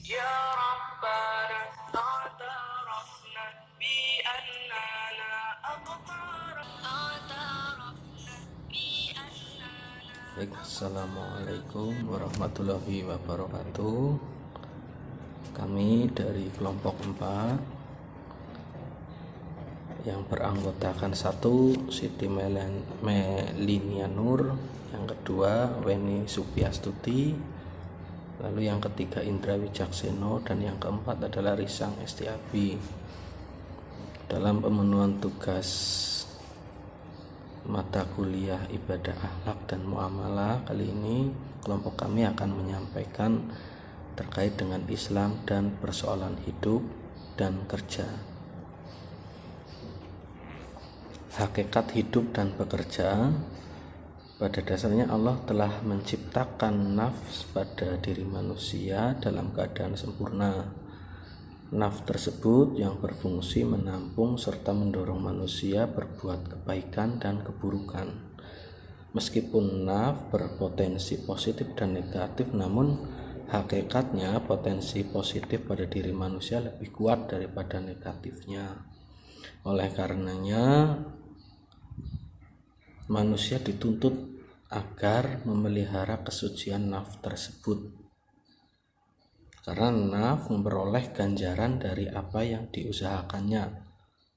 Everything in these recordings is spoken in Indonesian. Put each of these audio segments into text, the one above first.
يا ربنا اعترفنا بأننا Baik, assalamualaikum warahmatullahi wabarakatuh. Kami dari kelompok 4 yang beranggotakan 1 Siti Melinia Nur, yang kedua Weni Supiastuti, lalu yang ketiga Indra Wijakseno, dan yang keempat adalah Risang Estiabi. Dalam pemenuhan tugas mata kuliah ibadah akhlak dan muamalah kali ini, kelompok kami akan menyampaikan terkait dengan Islam dan persoalan hidup dan kerja. Hakikat hidup dan bekerja. Pada dasarnya Allah telah menciptakan nafs pada diri manusia dalam keadaan sempurna. Nafs tersebut yang berfungsi menampung serta mendorong manusia berbuat kebaikan dan keburukan. Meskipun nafs berpotensi positif dan negatif, namun hakikatnya potensi positif pada diri manusia lebih kuat daripada negatifnya. Oleh karenanya, manusia dituntut agar memelihara kesucian nafs tersebut, karena nafs memperoleh ganjaran dari apa yang diusahakannya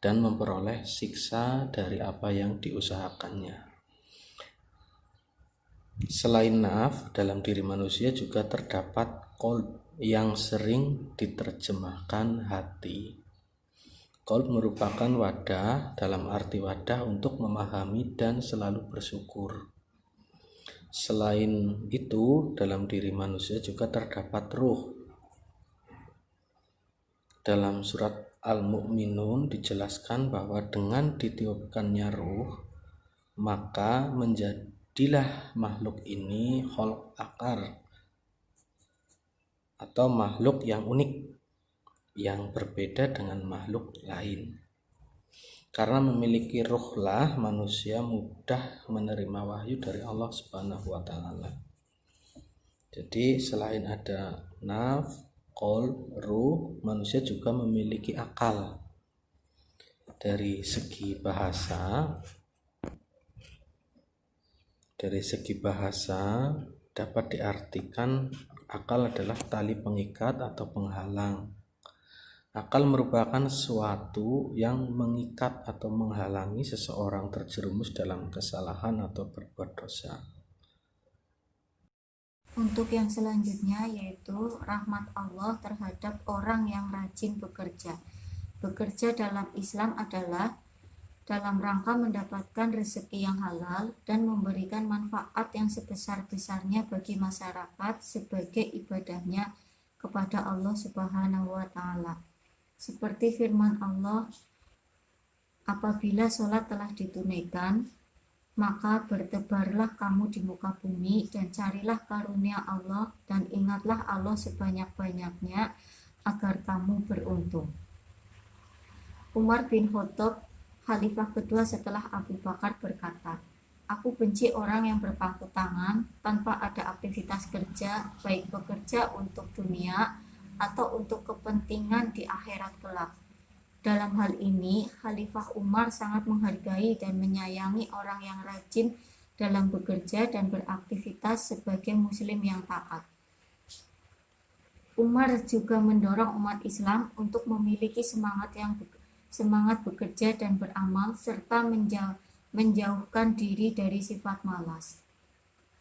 dan memperoleh siksa dari apa yang diusahakannya. Selain nafs, dalam diri manusia juga terdapat qalb yang sering diterjemahkan hati. Qalb merupakan wadah, dalam arti wadah untuk memahami dan selalu bersyukur. Selain itu, dalam diri manusia juga terdapat ruh. Dalam surat Al-Mu'minun dijelaskan bahwa dengan ditiupkannya ruh, maka menjadilah makhluk ini khalq akar, atau makhluk yang unik, yang berbeda dengan makhluk lain. Karena memiliki ruhlah manusia mudah menerima wahyu dari Allah Subhanahu wa taala. Jadi selain ada nafs, qalb, ruh, manusia juga memiliki akal. Dari segi bahasa dapat diartikan akal adalah tali pengikat atau penghalang. Akal merupakan sesuatu yang mengikat atau menghalangi seseorang terjerumus dalam kesalahan atau berbuat dosa. Untuk yang selanjutnya yaitu rahmat Allah terhadap orang yang rajin bekerja. Bekerja dalam Islam adalah dalam rangka mendapatkan rezeki yang halal dan memberikan manfaat yang sebesar-besarnya bagi masyarakat sebagai ibadahnya kepada Allah Subhanahu wa taala. Seperti firman Allah, apabila sholat telah ditunaikan, maka bertebarlah kamu di muka bumi dan carilah karunia Allah dan ingatlah Allah sebanyak-banyaknya agar kamu beruntung. Umar bin Khattab, khalifah kedua setelah Abu Bakar, berkata, aku benci orang yang berpangku tangan tanpa ada aktivitas kerja, baik bekerja untuk dunia atau untuk kepentingan di akhirat kelak. Dalam hal ini, Khalifah Umar sangat menghargai dan menyayangi orang yang rajin dalam bekerja dan beraktivitas sebagai muslim yang taat. Umar juga mendorong umat Islam untuk memiliki semangat bekerja dan beramal serta menjauhkan diri dari sifat malas.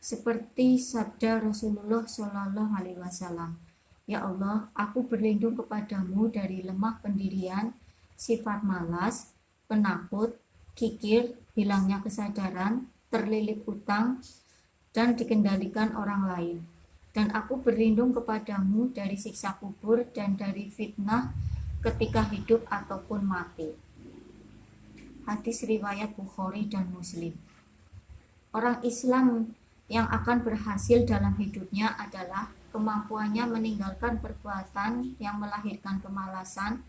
Seperti sabda Rasulullah Shallallahu Alaihi Wasallam, ya Allah, aku berlindung kepadamu dari lemah pendirian, sifat malas, penakut, kikir, hilangnya kesadaran, terlilit utang, dan dikendalikan orang lain. Dan aku berlindung kepadamu dari siksa kubur dan dari fitnah ketika hidup ataupun mati. Hadis riwayat Bukhari dan Muslim. Orang Islam yang akan berhasil dalam hidupnya adalah kemampuannya meninggalkan perbuatan yang melahirkan kemalasan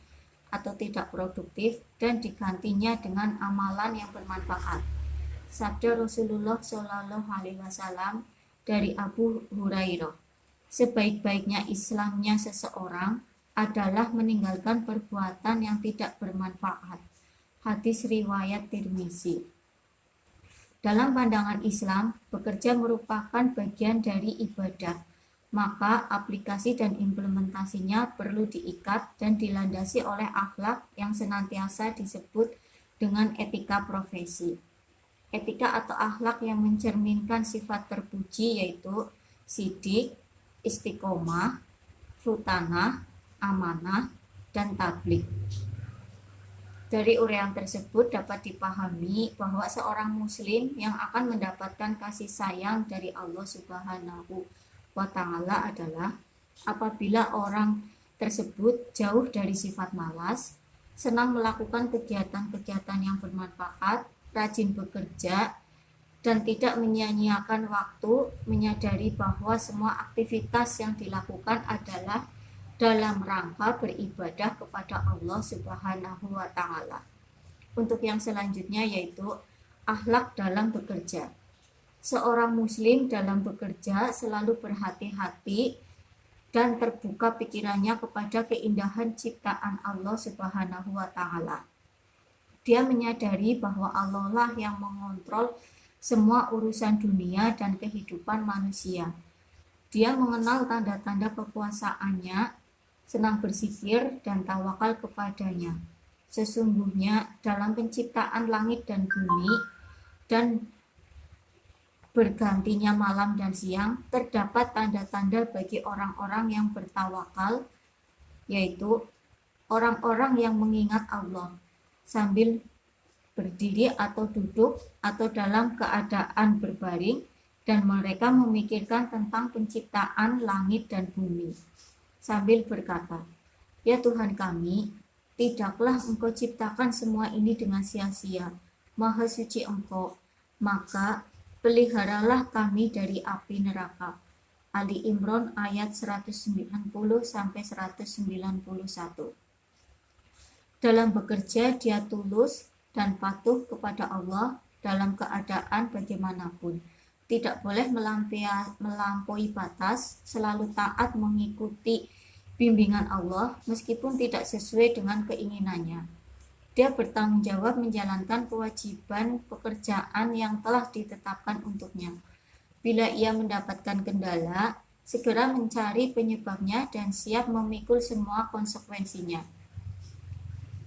atau tidak produktif dan digantinya dengan amalan yang bermanfaat. Sabda Rasulullah Shallallahu Alaihi Wasallam dari Abu Hurairah, Sebaik-baiknya Islamnya seseorang adalah meninggalkan perbuatan yang tidak bermanfaat. Hadis riwayat Tirmizi. Dalam pandangan Islam, bekerja merupakan bagian dari ibadah, maka aplikasi dan implementasinya perlu diikat dan dilandasi oleh akhlak yang senantiasa disebut dengan etika profesi. Etika atau akhlak yang mencerminkan sifat terpuji yaitu sidik, istiqomah, futanah, amanah, dan tablik. Dari uraian tersebut dapat dipahami bahwa seorang muslim yang akan mendapatkan kasih sayang dari Allah Subhanahu wa taala adalah apabila orang tersebut jauh dari sifat malas, senang melakukan kegiatan-kegiatan yang bermanfaat, rajin bekerja, dan tidak menyia-nyiakan waktu, menyadari bahwa semua aktivitas yang dilakukan adalah dalam rangka beribadah kepada Allah Subhanahu wa taala. Untuk yang selanjutnya yaitu akhlak dalam bekerja. Seorang muslim dalam bekerja selalu berhati-hati dan terbuka pikirannya kepada keindahan ciptaan Allah Subhanahu wa taala. Dia menyadari bahwa Allah lah yang mengontrol semua urusan dunia dan kehidupan manusia. Dia mengenal tanda-tanda kekuasaannya, senang berzikir dan tawakal kepadanya. Sesungguhnya dalam penciptaan langit dan bumi dan bergantinya malam dan siang terdapat tanda-tanda bagi orang-orang yang bertawakal, yaitu orang-orang yang mengingat Allah sambil berdiri atau duduk atau dalam keadaan berbaring, dan mereka memikirkan tentang penciptaan langit dan bumi sambil berkata, "Ya Tuhan kami, tidaklah Engkau ciptakan semua ini dengan sia-sia. Maha suci Engkau, maka peliharalah kami dari api neraka." Ali Imran ayat 190 sampai 191. Dalam bekerja dia tulus dan patuh kepada Allah dalam keadaan bagaimanapun. Tidak boleh melampaui batas, selalu taat mengikuti bimbingan Allah meskipun tidak sesuai dengan keinginannya. Dia bertanggung jawab menjalankan kewajiban pekerjaan yang telah ditetapkan untuknya. Bila ia mendapatkan kendala, segera mencari penyebabnya dan siap memikul semua konsekuensinya.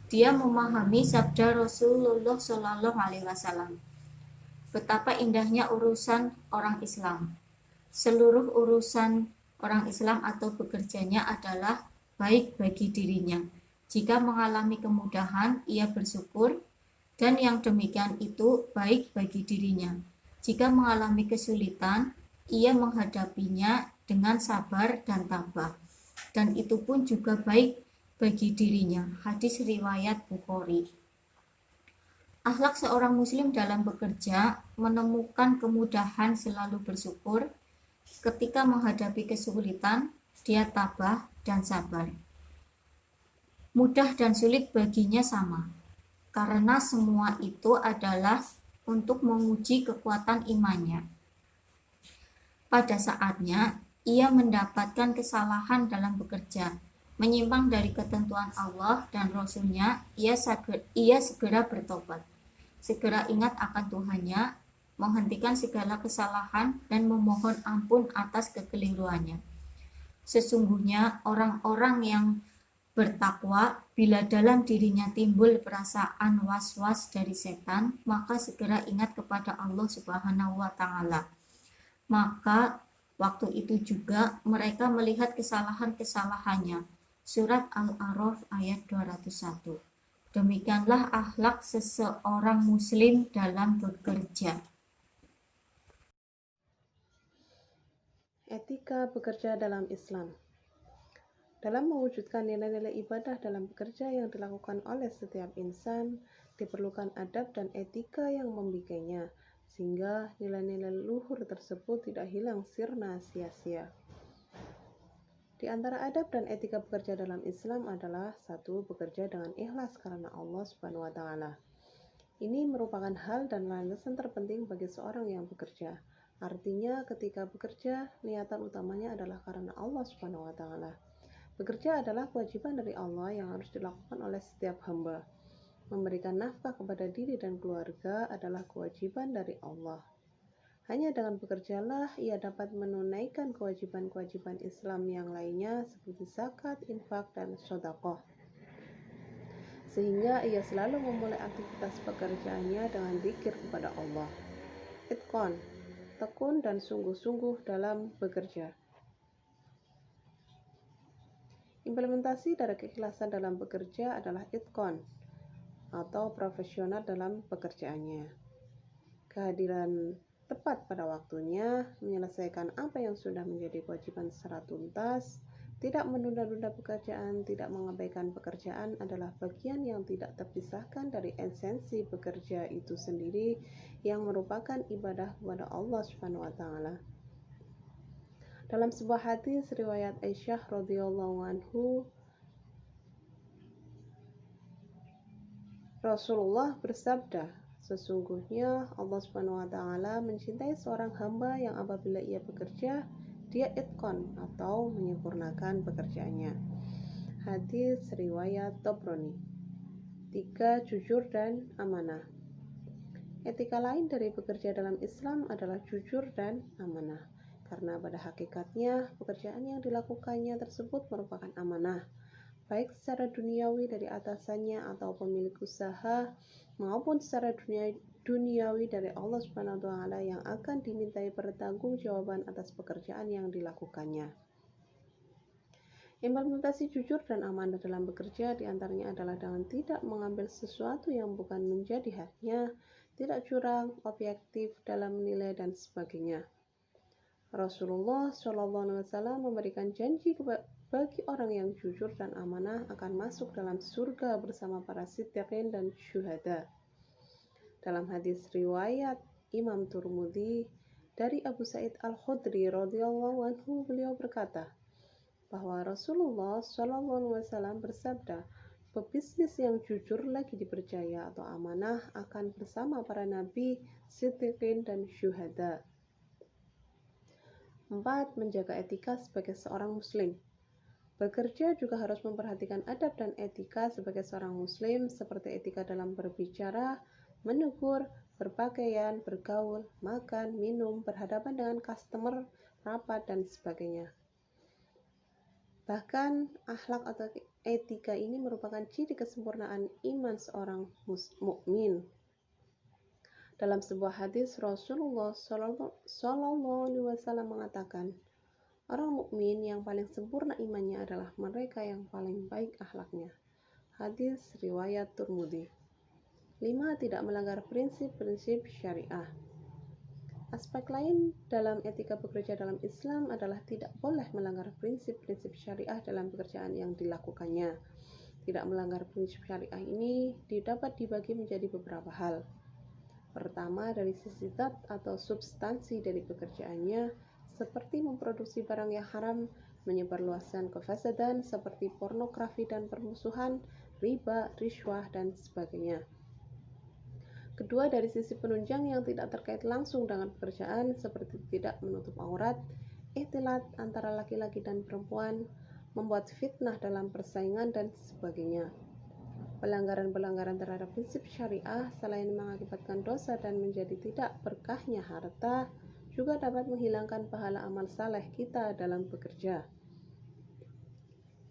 Dia memahami sabda Rasulullah Shallallahu Alaihi Wasallam. Betapa indahnya urusan orang Islam. Seluruh urusan orang Islam atau bekerjanya adalah baik bagi dirinya. Jika mengalami kemudahan, ia bersyukur, dan yang demikian itu baik bagi dirinya. Jika mengalami kesulitan, ia menghadapinya dengan sabar dan tabah, dan itu pun juga baik bagi dirinya. Hadis riwayat Bukhari. Akhlak seorang muslim dalam bekerja menemukan kemudahan selalu bersyukur. Ketika menghadapi kesulitan, dia tabah dan sabar. Mudah dan sulit baginya sama, karena semua itu adalah untuk menguji kekuatan imannya. Pada saatnya, ia mendapatkan kesalahan dalam bekerja, menyimpang dari ketentuan Allah dan Rasul-Nya, ia segera bertobat. Segera ingat akan Tuhannya, menghentikan segala kesalahan dan memohon ampun atas kekeliruannya. Sesungguhnya orang-orang yang bertakwa, bila dalam dirinya timbul perasaan was-was dari setan, maka segera ingat kepada Allah Subhanahu wa taala. Maka waktu itu juga mereka melihat kesalahan-kesalahannya. Surat Al-A'raf ayat 201. Demikianlah akhlak seseorang muslim dalam bekerja. Etika bekerja dalam Islam. Dalam mewujudkan nilai-nilai ibadah dalam bekerja yang dilakukan oleh setiap insan, diperlukan adab dan etika yang membingkainya, sehingga nilai-nilai luhur tersebut tidak hilang sirna sia-sia. Di antara adab dan etika bekerja dalam Islam adalah 1. Bekerja dengan ikhlas karena Allah Subhanahu wa taala. Ini merupakan hal dan landasan terpenting bagi seorang yang bekerja. Artinya ketika bekerja, niatan utamanya adalah karena Allah Subhanahu wa taala. Bekerja adalah kewajiban dari Allah yang harus dilakukan oleh setiap hamba. Memberikan nafkah kepada diri dan keluarga adalah kewajiban dari Allah. Hanya dengan bekerjalah ia dapat menunaikan kewajiban-kewajiban Islam yang lainnya seperti zakat, infak, dan sedekah. Sehingga ia selalu memulai aktivitas pekerjaannya dengan zikir kepada Allah. Itqan, tekun dan sungguh-sungguh dalam bekerja. Implementasi dari keikhlasan dalam bekerja adalah itqan atau profesional dalam pekerjaannya. Kehadiran tepat pada waktunya, menyelesaikan apa yang sudah menjadi kewajiban secara tuntas, tidak menunda-nunda pekerjaan, tidak mengabaikan pekerjaan adalah bagian yang tidak terpisahkan dari esensi bekerja itu sendiri yang merupakan ibadah kepada Allah Subhanahu wa taala. Dalam sebuah hadis riwayat Aisyah radhiyallahu anhu, Rasulullah bersabda, sesungguhnya Allah Subhanahu wa taala mencintai seorang hamba yang apabila ia bekerja, dia itqan atau menyempurnakan pekerjaannya. Hadis riwayat Tabrani. 3. Jujur dan amanah. Etika lain dari bekerja dalam Islam adalah jujur dan amanah. Karena pada hakikatnya pekerjaan yang dilakukannya tersebut merupakan amanah, baik secara duniawi dari atasannya atau pemilik usaha maupun secara duniawi dari Allah Subhanahu wa taala yang akan dimintai pertanggungjawaban atas pekerjaan yang dilakukannya. Implementasi jujur dan amanah dalam bekerja diantaranya adalah dengan tidak mengambil sesuatu yang bukan menjadi haknya, tidak curang, objektif dalam menilai dan sebagainya. Rasulullah SAW memberikan janji bagi orang yang jujur dan amanah akan masuk dalam surga bersama para siddiqin dan syuhada. Dalam hadis riwayat Imam Tirmidzi dari Abu Sa'id Al-Khudri radhiyallahu anhu, beliau berkata bahwa Rasulullah SAW bersabda, pebisnis yang jujur lagi dipercaya atau amanah akan bersama para nabi, siddiqin dan syuhada. 4. Menjaga etika sebagai seorang muslim. Bekerja juga harus memperhatikan adab dan etika sebagai seorang muslim seperti etika dalam berbicara, menegur, berpakaian, bergaul, makan, minum, berhadapan dengan customer, rapat, dan sebagainya. Bahkan akhlak atau etika ini merupakan ciri kesempurnaan iman seorang mukmin. Dalam sebuah hadis Rasulullah SAW mengatakan, orang mukmin yang paling sempurna imannya adalah mereka yang paling baik akhlaknya. Hadis riwayat Tirmidzi. 5. Tidak melanggar prinsip-prinsip syariah. Aspek lain dalam etika bekerja dalam Islam adalah tidak boleh melanggar prinsip-prinsip syariah dalam pekerjaan yang dilakukannya. Tidak melanggar prinsip syariah ini dapat dibagi menjadi beberapa hal. Pertama, dari sisi zat atau substansi dari pekerjaannya, seperti memproduksi barang yang haram, menyebarluaskan kefasadan seperti pornografi dan permusuhan, riba, riswah, dan sebagainya. Kedua, dari sisi penunjang yang tidak terkait langsung dengan pekerjaan, seperti tidak menutup aurat, ikhtilat antara laki-laki dan perempuan, membuat fitnah dalam persaingan, dan sebagainya. Pelanggaran-pelanggaran terhadap prinsip syariah selain mengakibatkan dosa dan menjadi tidak berkahnya harta, juga dapat menghilangkan pahala amal saleh kita dalam bekerja.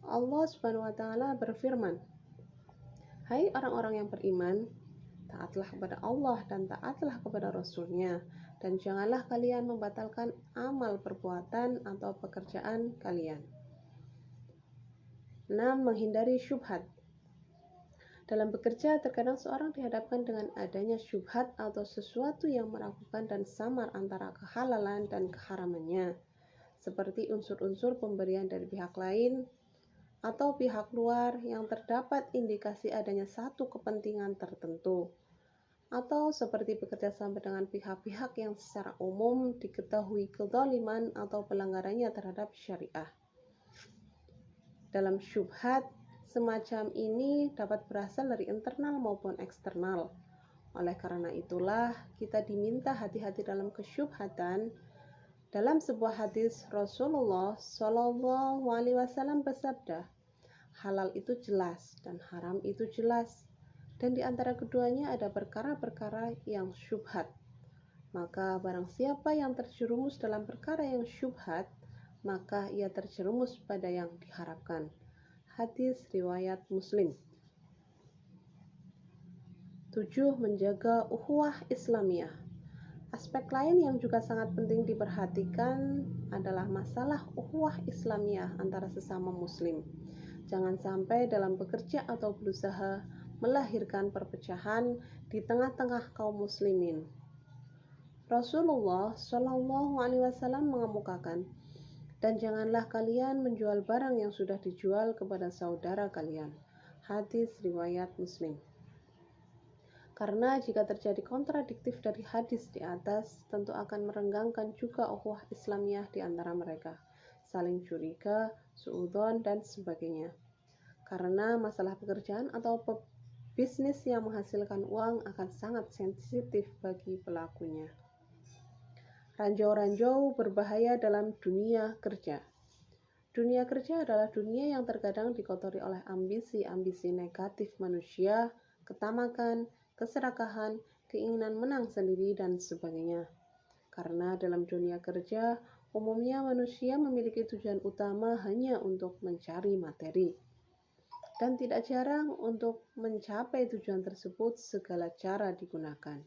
Allah Subhanahu wa taala berfirman, hai orang-orang yang beriman, taatlah kepada Allah dan taatlah kepada Rasul-Nya, dan janganlah kalian membatalkan amal perbuatan atau pekerjaan kalian. 6. Menghindari syubhat. Dalam bekerja, terkadang seorang dihadapkan dengan adanya syubhat atau sesuatu yang meragukan dan samar antara kehalalan dan keharamannya, seperti unsur-unsur pemberian dari pihak lain atau pihak luar yang terdapat indikasi adanya satu kepentingan tertentu, atau seperti bekerja sama dengan pihak-pihak yang secara umum diketahui kezaliman atau pelanggarannya terhadap syariah. Dalam syubhat semacam ini dapat berasal dari internal maupun eksternal. Oleh karena itulah kita diminta hati-hati dalam kesyubhatan. Dalam sebuah hadis Rasulullah Shallallahu Alaihi Wasallam bersabda, halal itu jelas dan haram itu jelas, dan di antara keduanya ada perkara-perkara yang syubhat. Maka barang siapa yang terjerumus dalam perkara yang syubhat, maka ia terjerumus pada yang diharapkan. Hadis riwayat Muslim. 7. Menjaga ukhuwah Islamiyah. Aspek lain yang juga sangat penting diperhatikan adalah masalah ukhuwah Islamiyah antara sesama muslim. Jangan sampai dalam bekerja atau berusaha melahirkan perpecahan di tengah-tengah kaum muslimin. Rasulullah Shallallahu Alaihi Wasallam mengemukakan, dan janganlah kalian menjual barang yang sudah dijual kepada saudara kalian. Hadis riwayat Muslim. Karena jika terjadi kontradiktif dari hadis di atas, tentu akan merenggangkan juga ukhuwah Islamiyah di antara mereka, saling curiga, suudzon, dan sebagainya. Karena masalah pekerjaan atau bisnis yang menghasilkan uang akan sangat sensitif bagi pelakunya. Ranjau-ranjau berbahaya dalam dunia kerja. Dunia kerja adalah dunia yang terkadang dikotori oleh ambisi-ambisi negatif manusia, ketamakan, keserakahan, keinginan menang sendiri, dan sebagainya. Karena dalam dunia kerja, umumnya manusia memiliki tujuan utama hanya untuk mencari materi. Dan tidak jarang untuk mencapai tujuan tersebut segala cara digunakan.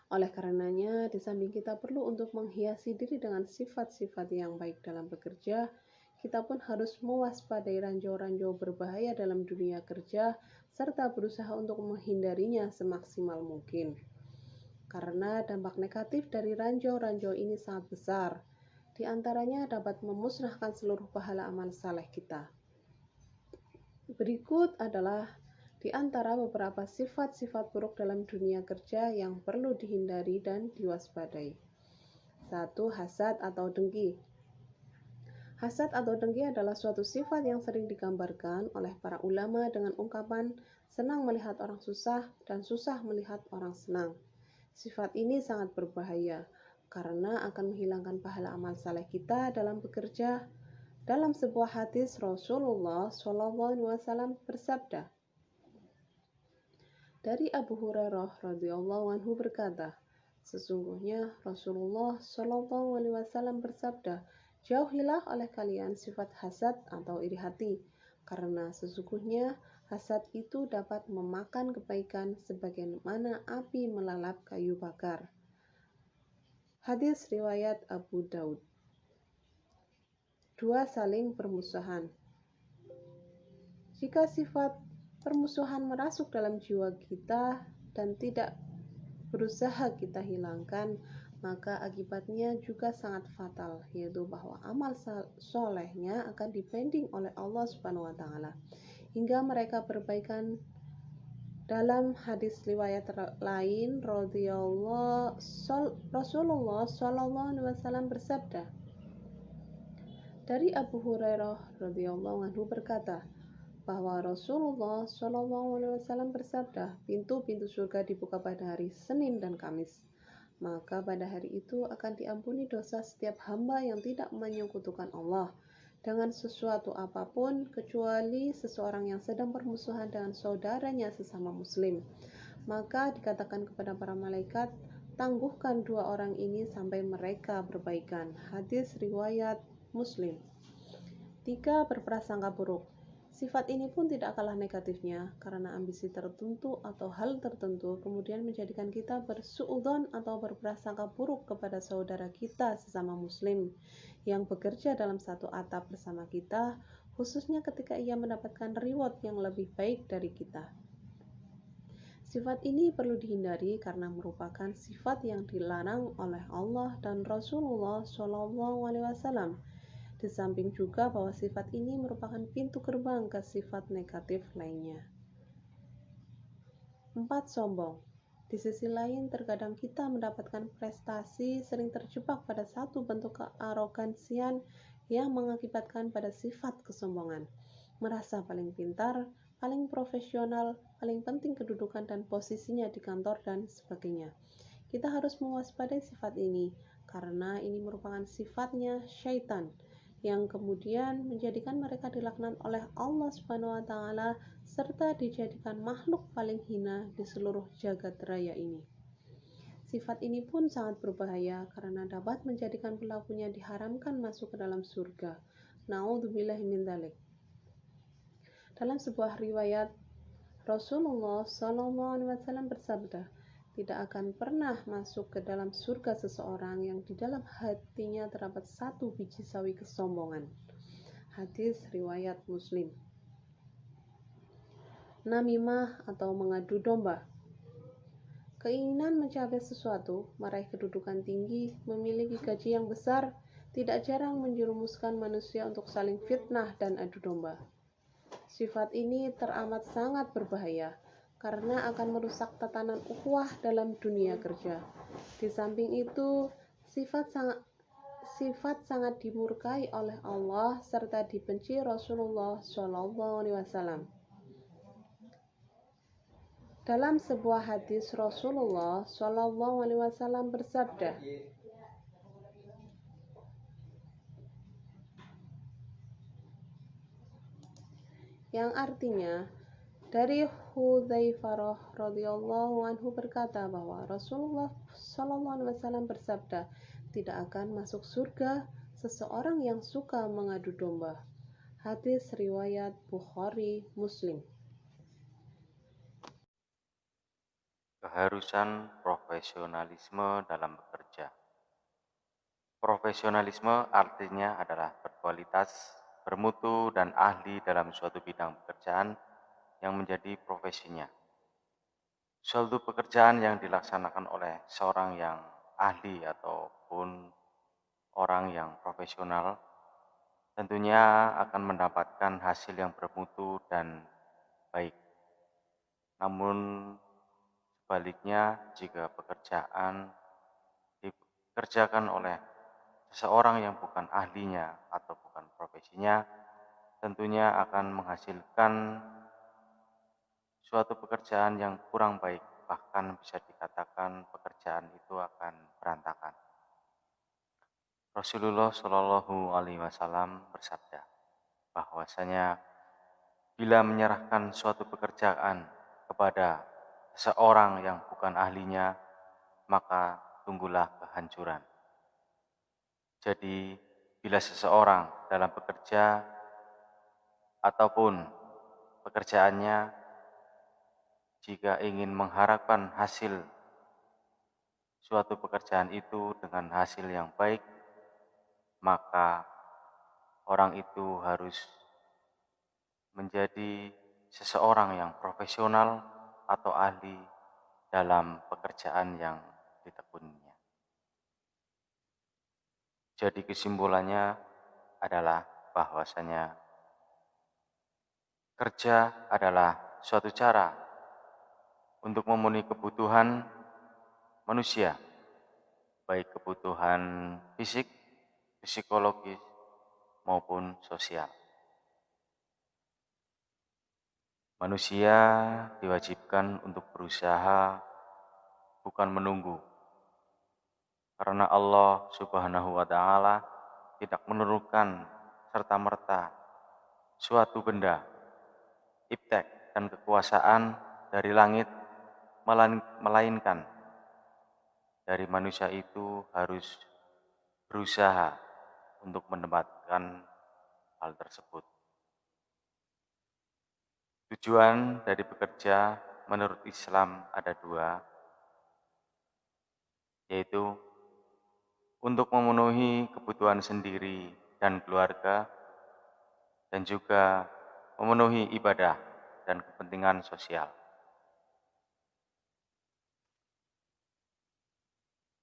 Oleh karenanya, di samping kita perlu untuk menghiasi diri dengan sifat-sifat yang baik dalam bekerja, kita pun harus mewaspadai ranjau-ranjau berbahaya dalam dunia kerja serta berusaha untuk menghindarinya semaksimal mungkin. Karena dampak negatif dari ranjau-ranjau ini sangat besar. Di antaranya dapat memusnahkan seluruh pahala amal saleh kita. Berikut adalah di antara beberapa sifat-sifat buruk dalam dunia kerja yang perlu dihindari dan diwaspadai. 1. Hasad atau dengki. Hasad atau dengki adalah suatu sifat yang sering digambarkan oleh para ulama dengan ungkapan senang melihat orang susah dan susah melihat orang senang. Sifat ini sangat berbahaya karena akan menghilangkan pahala amal saleh kita dalam bekerja. Dalam sebuah hadis Rasulullah SAW bersabda, dari Abu Hurairah radhiyallahu anhu berkata, sesungguhnya Rasulullah SAW bersabda, jauhilah oleh kalian sifat hasad atau iri hati, karena sesungguhnya hasad itu dapat memakan kebaikan sebagaimana api melalap kayu bakar. Hadis riwayat Abu Daud. 2. Saling permusuhan. Jika sifat permusuhan merasuk dalam jiwa kita dan tidak berusaha kita hilangkan, maka akibatnya juga sangat fatal, yaitu bahwa amal solehnya akan dipending oleh Allah Subhanahu wa Ta'ala hingga mereka berbaikan. Dalam hadis riwayat lain, Rasulullah SAW bersabda, dari Abu Hurairah radhiyallahu anhu berkata, bahwa Rasulullah SAW bersabda, pintu-pintu surga dibuka pada hari Senin dan Kamis. Maka pada hari itu akan diampuni dosa setiap hamba yang tidak menyekutukan Allah dengan sesuatu apapun kecuali seseorang yang sedang bermusuhan dengan saudaranya sesama muslim. Maka dikatakan kepada para malaikat, tangguhkan dua orang ini sampai mereka berbaikan. Hadis riwayat Muslim. 3. Berprasangka buruk. Sifat ini pun tidak kalah negatifnya, karena ambisi tertentu atau hal tertentu kemudian menjadikan kita bersuudzon atau berprasangka buruk kepada saudara kita sesama muslim yang bekerja dalam satu atap bersama kita, khususnya ketika ia mendapatkan reward yang lebih baik dari kita. Sifat ini perlu dihindari karena merupakan sifat yang dilarang oleh Allah dan Rasulullah SAW. Di samping juga bahwa sifat ini merupakan pintu gerbang ke sifat negatif lainnya. 4. Sombong. Di sisi lain, terkadang kita mendapatkan prestasi sering terjebak pada satu bentuk kearogansian yang mengakibatkan pada sifat kesombongan, merasa paling pintar, paling profesional, paling penting kedudukan dan posisinya di kantor, dan sebagainya. Kita harus mewaspadai sifat ini, karena ini merupakan sifatnya syaitan, yang kemudian menjadikan mereka dilaknat oleh Allah Subhanahu wa Ta'ala, serta dijadikan makhluk paling hina di seluruh jagat raya ini. Sifat ini pun sangat berbahaya karena dapat menjadikan pelakunya diharamkan masuk ke dalam surga. Na'udzubillahi min dzalik. Dalam sebuah riwayat, Rasulullah SAW bersabda, tidak akan pernah masuk ke dalam surga seseorang yang di dalam hatinya terdapat satu biji sawi kesombongan. Hadis riwayat Muslim. Namimah atau mengadu domba. Keinginan mencapai sesuatu, meraih kedudukan tinggi, memiliki gaji yang besar, tidak jarang menjerumuskan manusia untuk saling fitnah dan adu domba. Sifat ini teramat sangat berbahaya, karena akan merusak tatanan ukhuwah dalam dunia kerja. Di samping itu, sifat sangat dimurkai oleh Allah serta dibenci Rasulullah SAW. Dalam sebuah hadis Rasulullah SAW bersabda, yang artinya dari Hudzaifah radhiyallahu anhu berkata bahwa Rasulullah SAW bersabda, tidak akan masuk surga seseorang yang suka mengadu domba. Hadis riwayat Bukhari Muslim. Keharusan profesionalisme dalam bekerja. Profesionalisme artinya adalah berkualitas, bermutu, dan ahli dalam suatu bidang pekerjaan yang menjadi profesinya. Suatu pekerjaan yang dilaksanakan oleh seorang yang ahli ataupun orang yang profesional tentunya akan mendapatkan hasil yang bermutu dan baik. Namun sebaliknya, jika pekerjaan dikerjakan oleh seseorang yang bukan ahlinya atau bukan profesinya, tentunya akan menghasilkan suatu pekerjaan yang kurang baik, bahkan bisa dikatakan pekerjaan itu akan berantakan. Rasulullah Shallallahu Alaihi Wasallam bersabda bahwasanya bila menyerahkan suatu pekerjaan kepada seorang yang bukan ahlinya, maka tunggulah kehancuran. Jadi, bila seseorang dalam bekerja ataupun pekerjaannya, jika ingin mengharapkan hasil suatu pekerjaan itu dengan hasil yang baik, maka orang itu harus menjadi seseorang yang profesional atau ahli dalam pekerjaan yang ditekuninya. Jadi kesimpulannya adalah bahwasanya kerja adalah suatu cara untuk memenuhi kebutuhan manusia, baik kebutuhan fisik, psikologis, maupun sosial. Manusia diwajibkan untuk berusaha, bukan menunggu. Karena Allah Subhanahu wa Ta'ala tidak menurunkan serta-merta suatu benda, iptek dan kekuasaan dari langit, melainkan dari manusia itu harus berusaha untuk mendapatkan hal tersebut. Tujuan dari bekerja menurut Islam ada dua, yaitu untuk memenuhi kebutuhan sendiri dan keluarga, dan juga memenuhi ibadah dan kepentingan sosial.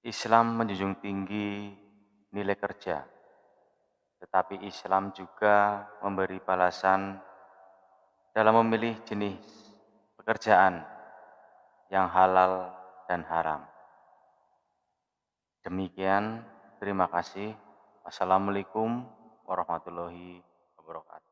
Islam menjunjung tinggi nilai kerja, tetapi Islam juga memberi balasan dalam memilih jenis pekerjaan yang halal dan haram. Demikian, terima kasih. Wassalamualaikum warahmatullahi wabarakatuh.